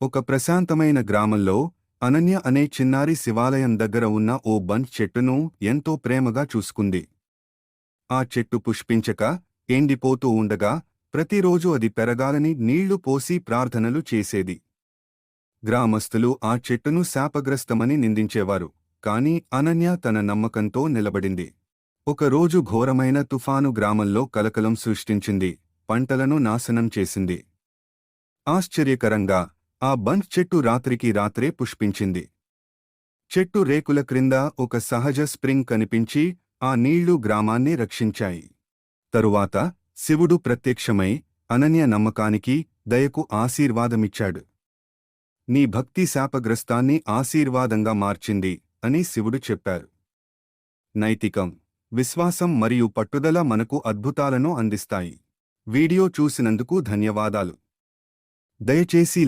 ఒక ప్రశాంతమైన గ్రామంలో అనన్య అనే చిన్నారి శివాలయం దగ్గర ఉన్న ఓ బంచ్ చెట్టును ఎంతో ప్రేమగా చూసుకుంది. ఆ చెట్టు పుష్పించక ఎండిపోతూ ఉండగా ప్రతిరోజు అది పెరగాలని నీళ్లు పోసి ప్రార్థనలు చేసేది. గ్రామస్తులు ఆ చెట్టును శాపగ్రస్తమని నిందించేవారు. కాని అనన్య తన నమ్మకంతో నిలబడింది. ఒకరోజు ఘోరమైన తుఫాను గ్రామంలో కలకలం సృష్టించింది, పంటలను నాశనం చేసింది. ఆశ్చర్యకరంగా ఆ బంచ్ చెట్టు రాత్రికి రాత్రే పుష్పించింది. చెట్టు రేకుల క్రింద ఒక సహజ స్ప్రింగ్ కనిపించి ఆ నీళ్లు గ్రామాన్ని రక్షించాయి. తరువాత శివుడు ప్రత్యక్షమై అనన్య నమ్మకానికి, దయకు ఆశీర్వాదమిచ్చాడు. నీ భక్తి శాపగ్రస్తాన్ని ఆశీర్వాదంగా మార్చింది అని శివుడు చెప్పారు. నైతికం, విశ్వాసం మరియు పట్టుదల మనకు అద్భుతాలను అందిస్తాయి. వీడియో చూసినందుకు ధన్యవాదాలు. దయచేసి